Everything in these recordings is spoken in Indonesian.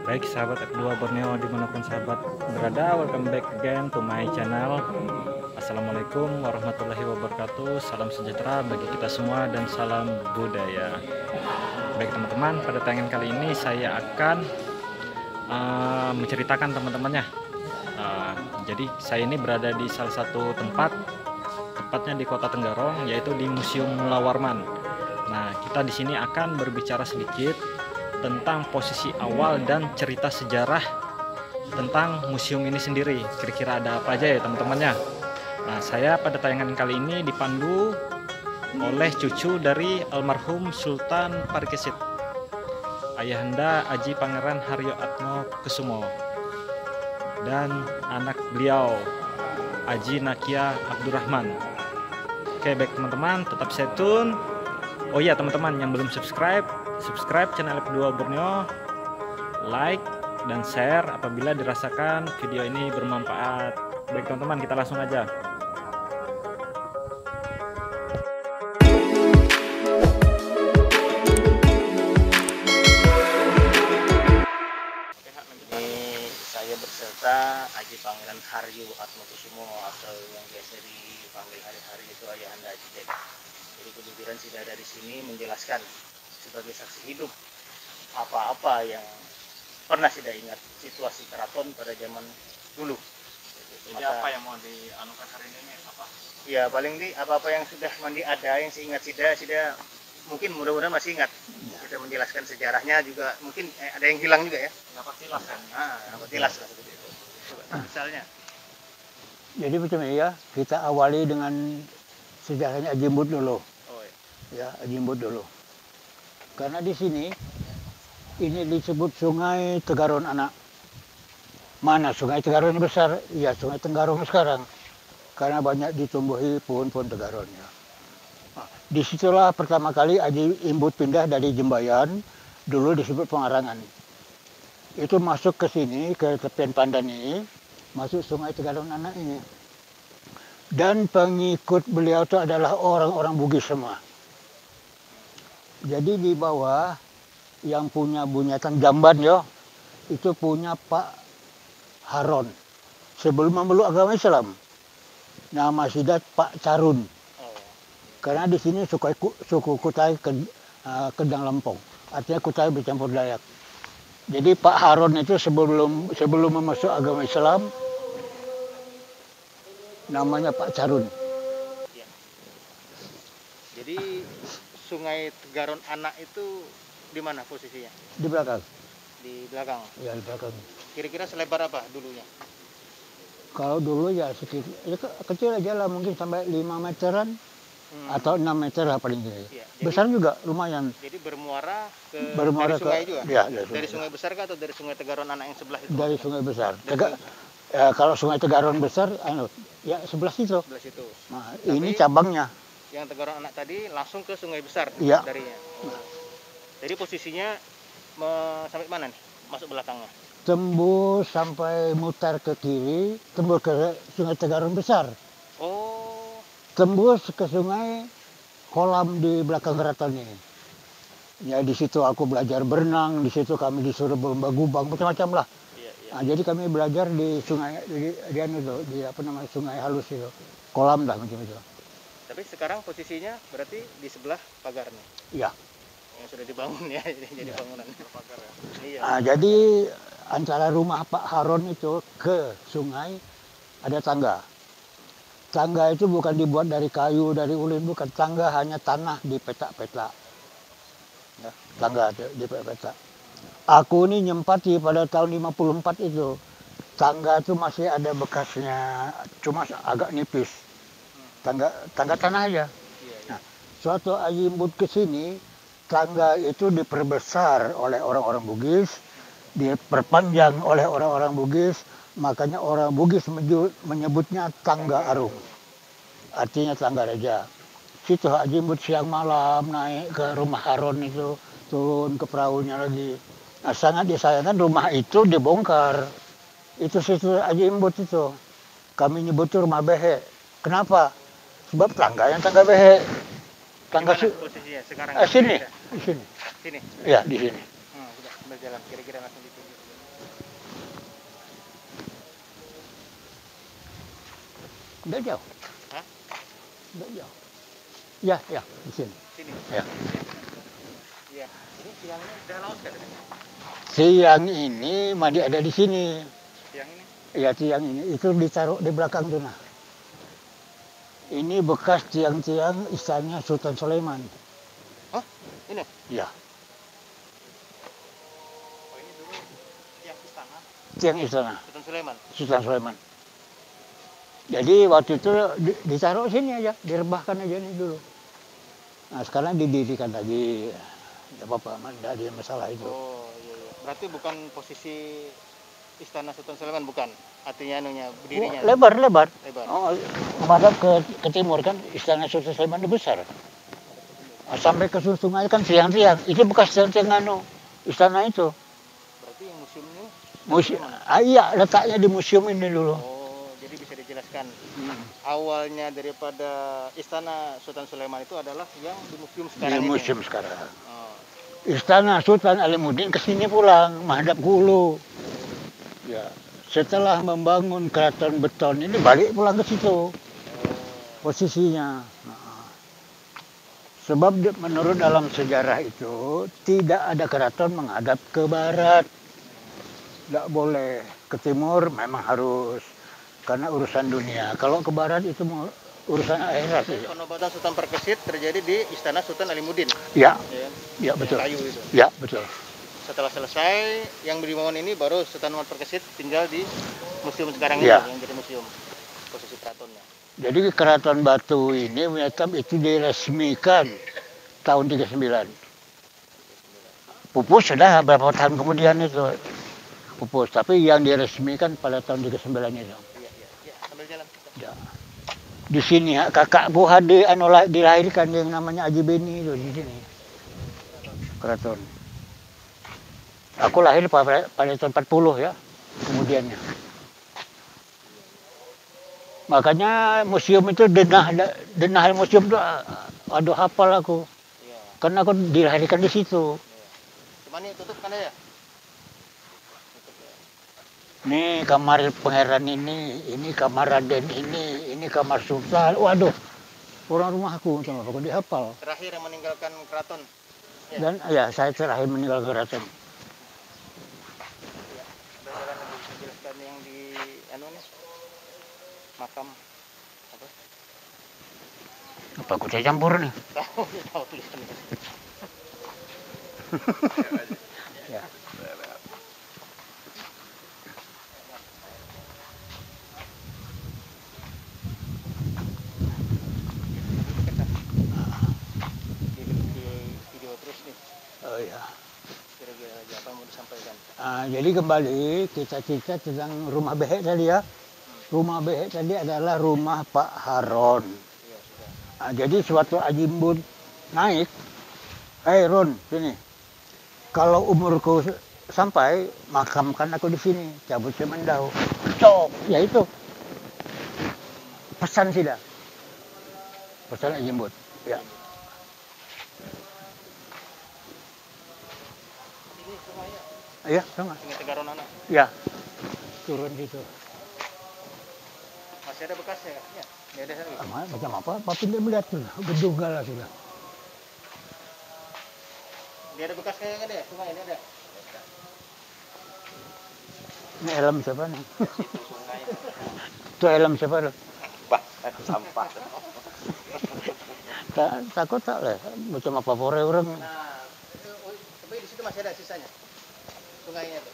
Baik sahabat F2 Borneo dimanapun sahabat berada, welcome back again to my channel. Assalamualaikum warahmatullahi wabarakatuh. Salam sejahtera bagi kita semua dan salam budaya. Baik teman-teman, pada tayangan kali ini saya akan menceritakan teman-temannya. Jadi saya ini berada di salah satu tempat, tepatnya di Kota Tenggarong, yaitu di Museum Mula Warman. Nah, kita di sini akan berbicara sedikit tentang posisi awal dan cerita sejarah tentang museum ini sendiri. Kira-kira ada apa aja ya teman-temannya. Nah, saya pada tayangan kali ini dipandu oleh cucu dari almarhum Sultan Parikesit, Ayahanda Aji Pangeran Haryo Atmo Kusumo, dan anak beliau Aji Nakia Abdurrahman. Oke baik teman-teman, tetap stay tune. Oh iya teman-teman yang belum subscribe channel F2 Borneo, like dan share apabila dirasakan video ini bermanfaat. Baik teman-teman, kita langsung aja. Ini saya berserta Aji Pangeran Haryo Atmo Kusumo atau yang biasa dipanggil hari-hari itu Ayahanda Aji Tek. Jadi kebetulan sudah dari sini menjelaskan sebagai saksi hidup apa-apa yang pernah tidak ingat situasi keraton pada zaman dulu. Jadi apa yang mau dianukan hari ini apa? Ya paling di apa-apa yang sudah mandi ada yang seingat sudah mungkin mudah-mudahan masih ingat. Kita menjelaskan sejarahnya juga mungkin ada yang hilang juga ya. Dapat tilas kan? Dapat tilas lah seperti itu. Coba, misalnya. Jadi macam ini ya, kita awali dengan sejarahnya Ajimbut dulu. Oh Ya, Ajimbut dulu. Karena di sini ini disebut Sungai Tegaron Anak. Mana Sungai Tegaron yang besar? Ya, Sungai Tenggarong sekarang. Karena banyak ditumbuhi pohon-pohon tegaron ya. Nah, disitulah pertama kali Aji Imbut pindah dari Jembayan, dulu disebut Pengarangan. Itu masuk ke sini, ke tepian Pandan ini, masuk Sungai Tegaron Anak ini. Dan pengikut beliau itu adalah orang-orang Bugis semua. Jadi di bawah yang punya bunyatan Jamban ya, itu punya Pak Haron. Sebelum memeluk agama Islam, nama Sidat Pak Carun. Karena di sini suku Kutai Kedang Lempong, artinya Kutai bercampur Dayak. Jadi Pak Haron itu sebelum memasuk agama Islam, namanya Pak Carun. Ya. Jadi Sungai Tegaron Anak itu di mana posisinya? Di belakang. Di belakang. Ya, di belakang. Kira-kira selebar apa dulunya? Kalau dulu ya sekitar ya kecil aja lah, mungkin sampai 5 meteran atau 6 meter lah paling tinggi. Ya, Besar juga lumayan. Jadi bermuara Bermuara dari sungai juga? Ya, dari sungai besar kah atau dari Sungai Tegaron Anak yang sebelah itu? Dari sungai besar. Dari Kalau Sungai Tegaron besar, ya sebelah situ. sebelah situ. Nah, Tapi ini cabangnya. Yang Tegaron Anak tadi langsung ke sungai besar Iya. darinya. Jadi posisinya sampai mana nih? Masuk belakangnya? Tembus sampai mutar ke kiri, tembus ke Sungai Tegaron besar. Oh, Tembus ke sungai kolam di belakang keraton ini. Ya di situ aku belajar berenang, di situ kami disuruh berlomba gubang, macam-macam lah. iya, iya. Nah, jadi kami belajar di sungai di apa namanya sungai halus itu, kolam lah macam itu. Tapi sekarang posisinya berarti di sebelah pagar nih, Iya. yang sudah dibangun ya, jadi bangunan pagar ya. Iya. Nah, jadi antara rumah Pak Haron itu ke sungai ada tangga. Tangga itu bukan dibuat dari kayu, dari ulin, bukan. Tangga hanya tanah di petak-petak. Ya, tangga di petak-petak. Aku ini nyempati pada tahun 54 itu. Tangga itu masih ada bekasnya, cuma agak nipis. Tangga tanah aja. Iya. Nah, suatu Ajimbut ke sini, tangga itu diperbesar oleh orang-orang Bugis, diperpanjang oleh orang-orang Bugis, makanya orang Bugis menyebutnya Tangga Arum. Artinya tangga raja. Situ Ajimbut siang malam naik ke rumah Haron itu, turun ke perahunya lagi. Nah, sangat disayangkan rumah itu dibongkar. Itu situ Ajimbut itu. Kami nyebut itu rumah behe. Kenapa? Sebab tangganya tangga behe. Tangga Di mana posisinya sekarang? sini, di sini. Sini. Ya, di sini. Sudah sebelah jalan, kira-kira langsung ditunjuk. Nggak jauh. Hah? Nggak jauh. Ya, ya, di sini. Sini. Ya. Iya. Ini siangnya udah laut kan? Siang ini Madi ada di sini. Siang ini. Ya, tiang ini itu ditaruh di belakang tuh nah. Ini bekas tiang-tiang istana Sultan Sulaiman. Oh, ini? Ya, Oh, ini dulu tiang istana tiang istana Sultan Sulaiman. Sultan Sulaiman. Jadi waktu itu ditaruh sini aja, direbahkan aja nih dulu. Nah sekarang didirikan lagi. Tidak apa-apa, tidak ada masalah itu. Oh, iya, iya. Berarti bukan posisi istana Sultan Sulaiman, bukan? Artinya anunya, berdirinya? Lebar. Lebar. Oh, menghadap ke timur kan istana Sultan Sulaiman itu besar. Nah, sampai ke sungai kan tiang-tiang. Itu bekas tiang-tiang istana itu. Berarti yang museumnya? Museum. Iya, letaknya di museum ini dulu. Oh, jadi bisa dijelaskan. Awalnya daripada istana Sultan Sulaiman itu adalah yang di museum sekarang Di ini? museum sekarang. Oh. Istana Sultan Alimuddin ke sini pulang, menghadap ke hulu. Ya, setelah membangun keraton beton ini balik pulang ke situ. Posisinya. Nah, sebab menurut dalam sejarah itu tidak ada keraton menghadap ke barat. Tidak boleh. Ke timur memang harus karena urusan dunia. Kalau ke barat itu urusan akhirat. Jadi penobatan Sultan Perkesit terjadi di istana Sultan Alimuddin. Ya, Ya, ya betul. Kayu itu. Ya, betul. Setelah selesai yang dibangun ini baru Sultan Perkesit tinggal di museum sekarang Ya. ini yang jadi museum posisi keratonnya. Jadi keraton Batu ini Vietnam itu diresmikan tahun 39. Pupus sudah beberapa tahun kemudian itu. Pupus, tapi yang diresmikan pada tahun 39 itu. Iya, sambil jalan. Ya. Di sini kakakku dilahirkan yang namanya Haji Beni itu di sini. Keraton. Aku lahir pada tahun 40 ya, kemudiannya. Makanya museum itu denah museum itu aduh hafal aku. Iya. Karena aku dilahirkan di situ. Cuman ini tutup kan ya? Nih kamar pangeran ini kamar Raden ini kamar Sultan. Waduh, orang rumahku sama aku dihafal. Terakhir yang meninggalkan keraton. Ya. Dan ya saya terakhir meninggal keraton. Ya. Jalan lebih menjelaskan yang di nih makam apa? Apa aku saya campur nih? Tahu tulisannya. Ya. Di video terus nih. Oh ya. Kira-kira lagi apa yang mau disampaikan? Jadi kembali kita cerita tentang rumah behek tadi ya. Rumah behek tadi adalah rumah Pak Haron. Iya, sudah. Jadi suatu Ajimbun naik, Ron sini. Kalau umurku sampai makamkan aku di sini, cabut semendau. Stop, ya itu. Pesan sih dah. Pesan Ajimbun. Ya. Ini sungainya. Iya, sama. Sungai Tegaronana. Ya. Turun situ. Masih ada bekasnya nggak? Ya, nggak ada lagi. Macam apa? Tapi dia melihat tuh, gedung galah sudah. Dia ada bekasnya nggak ada? Sungai ini ada. Ini helm siapa nih? Situ sungai. Itu helm siapa tuh? Bah, sampah. Takut tak lah, macam apa pore orang. Nah, itu, tapi di situ masih ada sisanya. Sungainya tuh.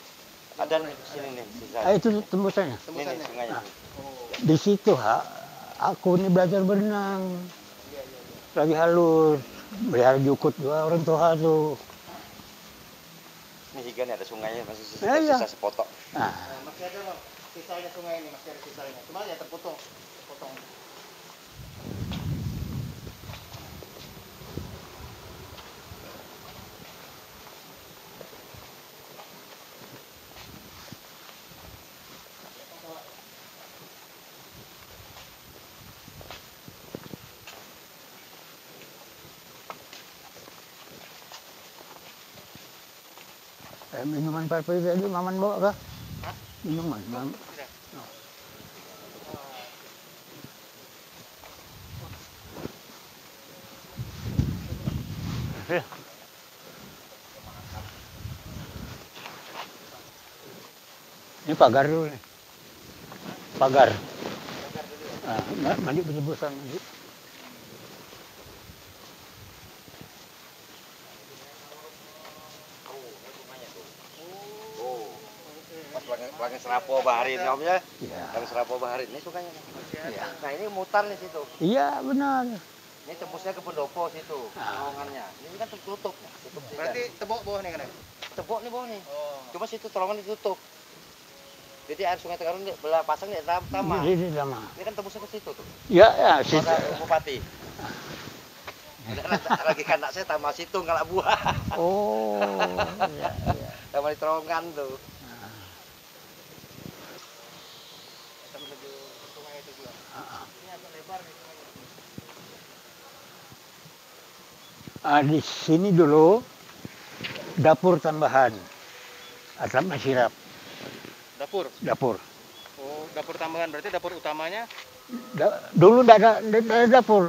Ada nih di sini nih sisa. Itu tembusannya. Ini nih Tembusannya. sungainya. Oh, Di situ aku ini belajar berenang. iya. Lagi halus, pelihara jukut juga orang tua tuh. Ini higa nih ada sungainya masih sisa, Iya. sisa sepotok. Nah, Nah, masih ada loh sisanya sungai ini, masih ada sisanya. Cuma ya terpotong. Minuman pagi tadi Maman bawa kah? Minuman. Ini pagar dulu nih. Pagar. Mandi penyebusan mandi. Pakai serapo baharin omnya. Iya. Pakai serapo baharin ini sukanya. Iya. Nah ini mutar nih situ. Iya benar. Ini tembusnya ke pendopo situ, terowongannya. Ini kan tutup. Berarti tebok bawah nih kan? Tebok nih bawah nih. Oh. Cuma situ terowongan ditutup. Jadi air Sungai Tegaron belah pasang di Tama. Ini lama. Ini kan tembusnya ke situ tuh. Ya, ya, situ. Kota Bupati. Lagi anak saya Tama situ ngalak buah. Oh, ya, ya. Tama di terowongan tuh. Kita menuju sungai itu juga. Ini agak lebar nih sungainya. Di sini dulu dapur tambahan atap masirap. Dapur. Dapur. Oh, dapur tambahan berarti dapur utamanya. Dulu tidak ada dapur.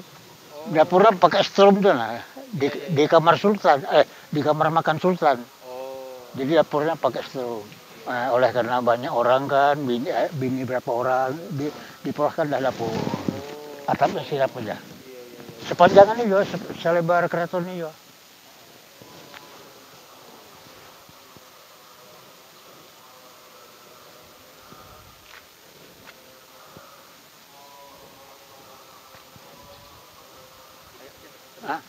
Dapurnya pakai strom tuh nah. Di kamar Sultan, di kamar makan Sultan. Oh. Jadi dapurnya pakai strom. Oleh karena banyak orang kan, bini berapa orang, diperlukan dah dapur. Atapnya sirap aja. Sepanjangan ini juga, selebar keraton ini juga. Hah?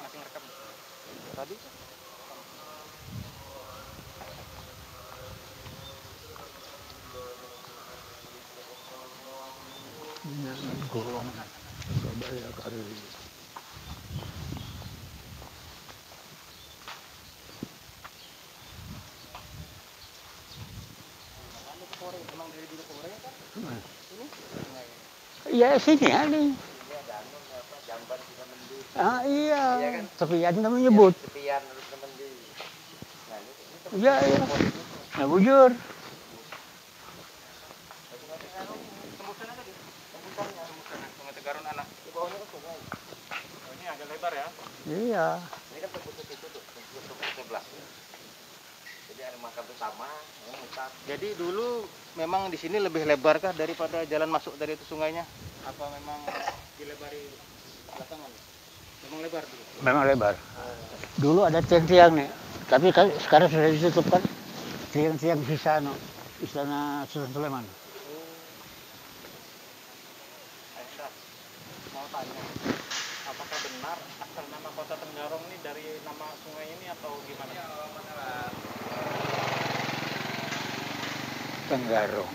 Masih ngerekam. Tadi Golong. Surabaya kali. Emang dari dulu Koreng kan? Ya sini ya nih. jamban kita mendi. Ah iya. Iya kan? Tepian kami nyebut. Tepian harus mendi. Nah ini Iya iya. Nah bujur. Tembusan aja dia. Sungai Tegaron anak. di bawahnya kan sungai. Oh, ini agak lebar ya. Iya. Ini kan tembus ke situ tuh, tembus ke sebelah. Jadi air makan tuh sama, mutar. Jadi dulu memang di sini lebih lebar kah daripada jalan masuk dari itu sungainya? Apa memang dilebari belakangan? Memang lebar dulu. Memang lebar. Dulu ada tiang-tiang nih. Tapi sekarang sudah ditutup kan. Tiang-tiang sisa no. Istana Sultan Sulaiman. Aisyah, mau tanya, apakah benar asal nama kota Tenggarong ini dari nama sungai ini atau gimana? Tenggarong.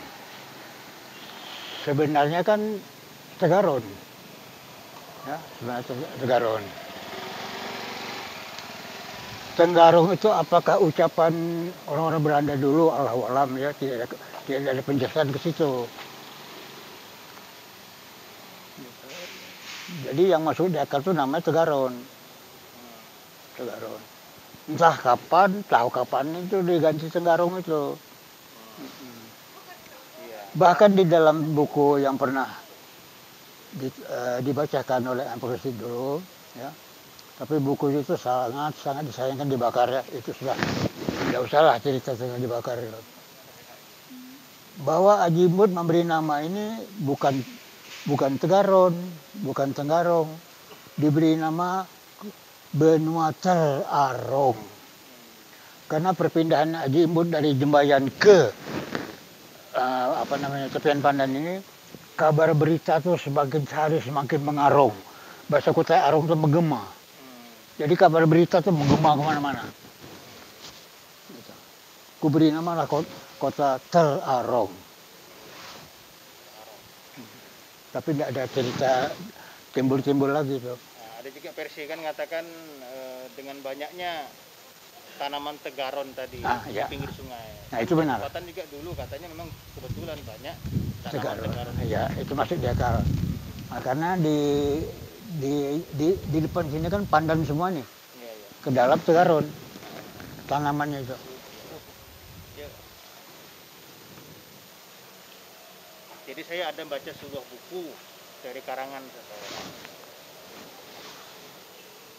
Sebenarnya kan Tegaron. Ya, sebenarnya Tegaron. Tenggarong itu apakah ucapan orang-orang Belanda dulu, Allahu alam ya, tidak ada penjelasan ke situ. Jadi yang masuk di akal itu namanya Tegaron. Tegaron. Entah kapan, tahu kapan itu diganti Tenggarong itu. Bahkan di dalam buku yang pernah dibacakan oleh Ampel dulu, ya. Tapi buku itu sangat disayangkan dibakar ya. Itu sudah tidak usahlah cerita tentang dibakar. Ya. Bahwa Aji Imut memberi nama ini bukan Tegaron, bukan Tenggarong, diberi nama Benua Terarong. Karena perpindahan Aji Imut dari Jembayan ke Tepian Pandan ini, kabar berita tuh semakin hari semakin mengarung. Bahasa Kutai Arung itu menggema. Jadi kabar berita tuh menggema kemana-mana. Gitu. Ku beri nama lah kota Terarong. Tapi tidak ada cerita timbul-timbul lagi tuh. Nah, ada juga versi kan mengatakan dengan banyaknya tanaman tegaron tadi di ya. pinggir sungai. Nah, itu benar. Kekuatan juga dulu katanya memang kebetulan banyak tanaman Tegaron. tegaron. Ya, itu masuk di akal. Nah, karena di depan sini kan pandan semua nih. Iya, iya. Ke dalam tegaron tanamannya itu. Ya. Jadi saya ada baca sebuah buku dari karangan seseorang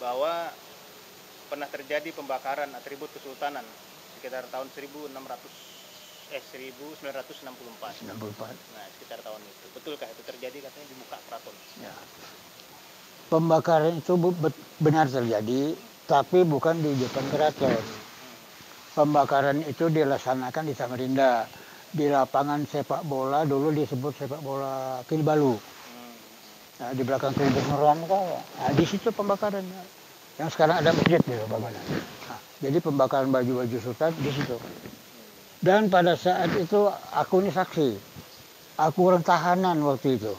bahwa pernah terjadi pembakaran atribut kesultanan sekitar tahun 1964. 94. Nah, sekitar tahun itu. Betulkah itu terjadi katanya di muka keraton? Ya. Pembakaran itu benar terjadi, tapi bukan di depan keraton. Pembakaran itu dilaksanakan di Samarinda, di lapangan sepak bola, dulu disebut sepak bola Kilibalu. Nah, di belakang Kilibalu di situ pembakaran. Yang sekarang ada masjid di bawahnya. Nah, jadi pembakaran baju-baju sultan di situ. Dan pada saat itu aku ini saksi. Aku orang tahanan waktu itu.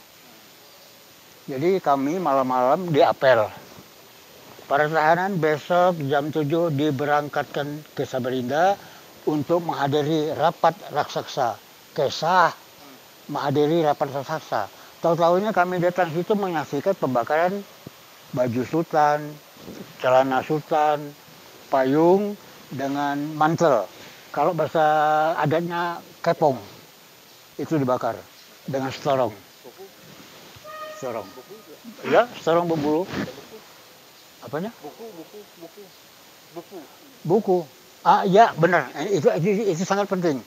Jadi kami malam-malam diapel. Para tahanan besok jam 7 diberangkatkan ke Samarinda untuk menghadiri rapat raksasa. Kesah menghadiri rapat raksasa. Tahu-tahunya kami datang situ menyaksikan pembakaran baju sultan, celana sultan, payung dengan mantel. Kalau bahasa adatnya kepong, itu dibakar dengan setorong. Setorong. Ya, setorong berbulu. Apanya? Buku. Ah, ya benar. Itu sangat penting.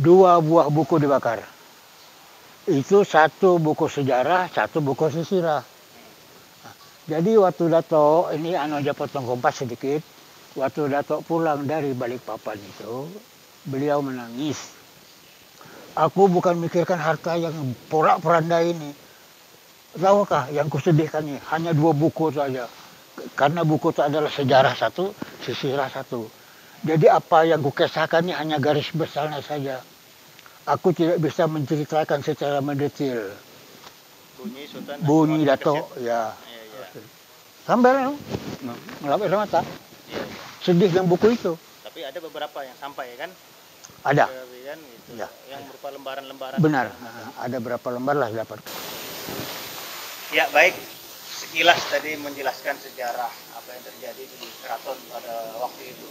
2 buah buku dibakar. Itu 1 buku sejarah, 1 buku sisirah. Jadi waktu Dato, ini aja potong kompas sedikit. Waktu Dato pulang dari Balikpapan itu, beliau menangis. Aku bukan mikirkan harta yang porak-poranda ini. Tahukah yang kusedihkan ini? Hanya 2 buku saja. Karena buku itu adalah sejarah 1, sisirah 1. Jadi apa yang kukisahkan ini hanya garis besarnya saja. Aku tidak bisa menceritakan secara mendetil. Bunyi Dato, ya. Sampai ngelapis mata. Sedih dengan buku itu. Tapi ada beberapa yang sampai kan? Ada. Gitu. Ya. Yang berupa lembaran-lembaran. Benar. Ada berapa lembar lah dapat. Ya baik. Sekilas tadi menjelaskan sejarah apa yang terjadi di keraton pada waktu itu.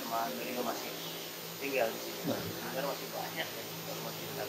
Zaman beliau masih tinggal di sini. Dan masih banyak yang masih kita